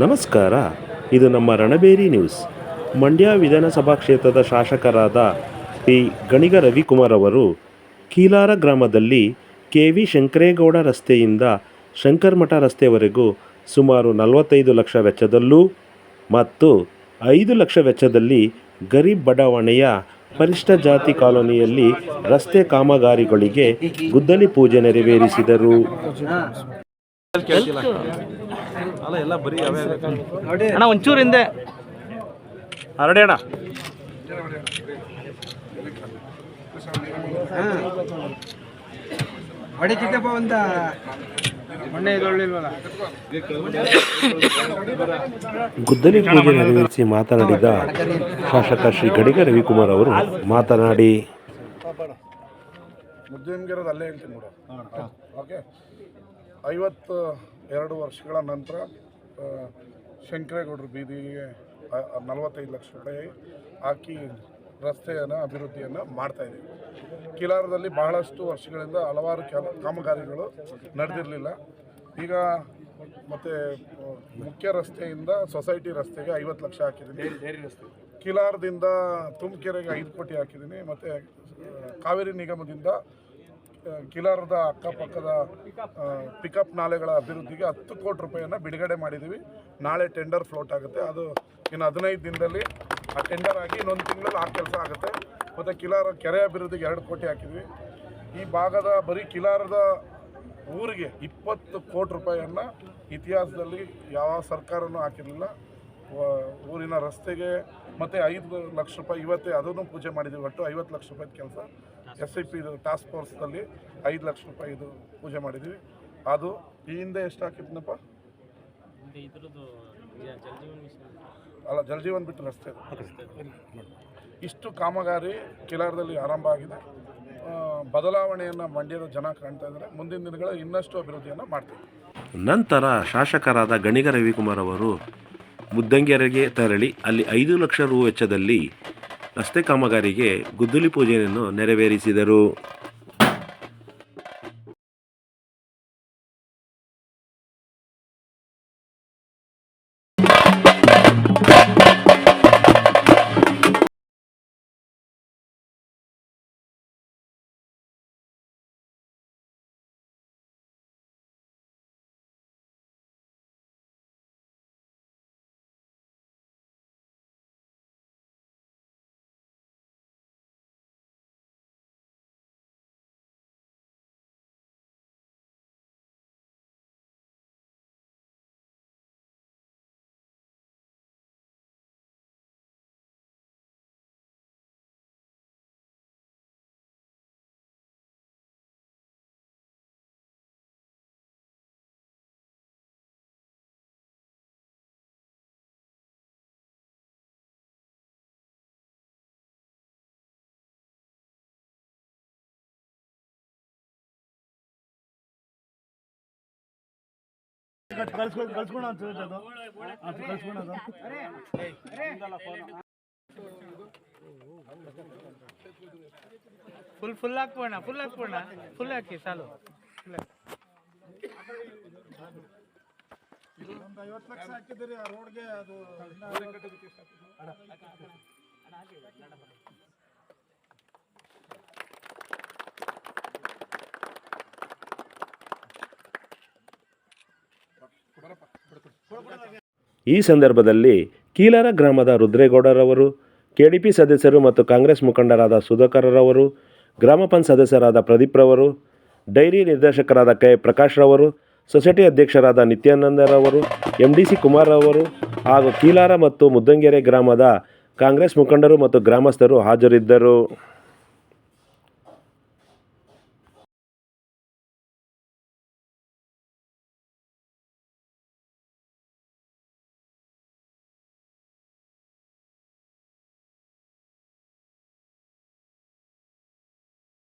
ನಮಸ್ಕಾರ, ಇದು ನಮ್ಮ ರಣಬೇರಿ ನ್ಯೂಸ್. ಮಂಡ್ಯ ವಿಧಾನಸಭಾ ಕ್ಷೇತ್ರದ ಶಾಸಕರಾದ ಪಿ ಗಣಿಗ ರವಿಕುಮಾರ್ ಅವರು ಕೀಲಾರ ಗ್ರಾಮದಲ್ಲಿ ಕೆ.ವಿ. ಶಂಕರೇಗೌಡ ರಸ್ತೆಯಿಂದ ಶಂಕರಮಠ ರಸ್ತೆವರೆಗೂ ಸುಮಾರು 45 ಲಕ್ಷ ವೆಚ್ಚದಲ್ಲೂ ಮತ್ತು 5 ಲಕ್ಷ ವೆಚ್ಚದಲ್ಲಿ ಗರೀಬ್ ಬಡಾವಣೆಯ ಪರಿಷ್ಠ ಜಾತಿ ಕಾಲೋನಿಯಲ್ಲಿ ರಸ್ತೆ ಕಾಮಗಾರಿಗಳಿಗೆ ಗುದ್ದಲಿ ಪೂಜೆ ನೆರವೇರಿಸಿದರು. ಅಣ್ಣ ಒಂಚೂರು ಹಿಂದೆ ಹರಡಿ ಅಣ್ಣ. ಗುದ್ದಲಿ ಪೂಜೆ ನೆರವೇರಿಸಿ ಮಾತನಾಡಿದ ಶಾಸಕ ಶ್ರೀ ಗಣಿಗ ರವಿಕುಮಾರ್ ಅವರು ಮಾತನಾಡಿ, ಅಲ್ಲೇ ಹೇಳ್ತೀನಿ ನೋಡು. ಓಕೆ, 52 ವರ್ಷಗಳ ನಂತರ ಶಂಕರೇಗೌಡರ ಬೀದಿಗೆ 45 ಲಕ್ಷ ರೂಪಾಯಿ ಹಾಕಿ ರಸ್ತೆಯನ್ನು ಅಭಿವೃದ್ಧಿಯನ್ನು ಮಾಡ್ತಾಯಿದ್ದೀವಿ. ಕೀಲಾರದಲ್ಲಿ ಬಹಳಷ್ಟು ವರ್ಷಗಳಿಂದ ಹಲವಾರು ಕಾಮಗಾರಿಗಳು ನಡೆದಿರಲಿಲ್ಲ. ಈಗ ಮತ್ತು ಮುಖ್ಯ ರಸ್ತೆಯಿಂದ ಸೊಸೈಟಿ ರಸ್ತೆಗೆ 50 ಲಕ್ಷ ಹಾಕಿದ್ದೀನಿ. ಕೀಲಾರದಿಂದ ತುಮಕೆರೆಗೆ 5 ಕೋಟಿ ಹಾಕಿದ್ದೀನಿ. ಮತ್ತು ಕಾವೇರಿ ನಿಗಮದಿಂದ ಕೀಲಾರದ ಅಕ್ಕಪಕ್ಕದ ಪಿಕಪ್ ನಾಲೆಗಳ ಅಭಿವೃದ್ಧಿಗೆ 10 ಕೋಟಿ ರೂಪಾಯಿಯನ್ನು ಬಿಡುಗಡೆ ಮಾಡಿದ್ದೀವಿ. ನಾಳೆ ಟೆಂಡರ್ ಫ್ಲೋಟ್ ಆಗುತ್ತೆ. ಅದು ಇನ್ನು 15 ದಿನದಲ್ಲಿ ಆ ಟೆಂಡರ್ ಆಗಿ ಇನ್ನೊಂದು ತಿಂಗಳಲ್ಲಿ ಆ ಕೆಲಸ ಆಗುತ್ತೆ. ಮತ್ತು ಕೀಲಾರ ಕೆರೆ ಅಭಿವೃದ್ಧಿಗೆ 2 ಕೋಟಿ ಹಾಕಿದ್ವಿ. ಈ ಭಾಗದ ಬರೀ ಕೀಲಾರದ ಊರಿಗೆ 20 ಕೋಟಿ ರೂಪಾಯಿಯನ್ನು ಇತಿಹಾಸದಲ್ಲಿ ಯಾವ ಸರ್ಕಾರನೂ ಹಾಕಿರಲಿಲ್ಲ. ಊರಿನ ರಸ್ತೆಗೆ ಮತ್ತು 5 ಲಕ್ಷ ರೂಪಾಯಿ ಇವತ್ತೇ ಅದನ್ನು ಪೂಜೆ ಮಾಡಿದ್ದೀವಿ. ಒಟ್ಟು 50 ಲಕ್ಷ ರೂಪಾಯಿದ ಕೆಲಸ SIP ಟಾಸ್ಕ್ ಫೋರ್ಸ್ದಲ್ಲಿ 5 ಲಕ್ಷ ರೂಪಾಯಿದು ಪೂಜೆ ಮಾಡಿದ್ದೀವಿ. ಅದು ಈ ಹಿಂದೆ ಎಷ್ಟು ಹಾಕಿದ್ನಪ್ಪ? ಅಲ್ಲ, ಜಲಜೀವನ್ ಬಿಟ್ಟು ರಸ್ತೆ ಇಷ್ಟು ಕಾಮಗಾರಿ ಕೀಲಾರದಲ್ಲಿ ಆರಂಭ ಆಗಿದೆ. ಬದಲಾವಣೆಯನ್ನು ಮಂಡ್ಯದ ಜನ ಕಾಣ್ತಾ ಇದ್ದಾರೆ. ಮುಂದಿನ ದಿನಗಳಲ್ಲಿ ಇನ್ನಷ್ಟು ಅಭಿವೃದ್ಧಿಯನ್ನು ಮಾಡ್ತೀವಿ. ನಂತರ ಶಾಸಕರಾದ ಗಣಿಗ ರವಿಕುಮಾರ್ ಅವರು ಮುದ್ದಂಗೆರೆಗೆ ತೆರಳಿ ಅಲ್ಲಿ 5 ಲಕ್ಷ ರು ವೆಚ್ಚದಲ್ಲಿ ರಸ್ತೆ ಕಾಮಗಾರಿಗೆ ಗುದ್ದಲಿ ಪೂಜೆಯನ್ನು ನೆರವೇರಿಸಿದರು. ಫುಲ್ ಹಾಕೋಣ, ಫುಲ್ ಹಾಕಿ ಸಾಲು. 50 ಲಕ್ಷ ಹಾಕಿದ್ದೀರಿ ಆ ರೋಡ್ಗೆ. ಅದು ಈ ಸಂದರ್ಭದಲ್ಲಿ ಕೀಲಾರ ಗ್ರಾಮದ ರುದ್ರೇಗೌಡರವರು, KDP ಸದಸ್ಯರು ಮತ್ತು ಕಾಂಗ್ರೆಸ್ ಮುಖಂಡರಾದ ಸುಧಾಕರರವರು, ಗ್ರಾಮ ಪಂಚಾಯತ್ ಸದಸ್ಯರಾದ ಪ್ರದೀಪ್ ರವರು, ಡೈರಿ ನಿರ್ದೇಶಕರಾದ ಕೆ ಪ್ರಕಾಶ್ ರವರು, ಸೊಸೈಟಿ ಅಧ್ಯಕ್ಷರಾದ ನಿತ್ಯಾನಂದರವರು, MDC ಕುಮಾರ್ ಅವರು ಹಾಗೂ ಕೀಲಾರ ಮತ್ತು ಮುದ್ದಂಗೆರೆ ಗ್ರಾಮದ ಕಾಂಗ್ರೆಸ್ ಮುಖಂಡರು ಮತ್ತು ಗ್ರಾಮಸ್ಥರು ಹಾಜರಿದ್ದರು.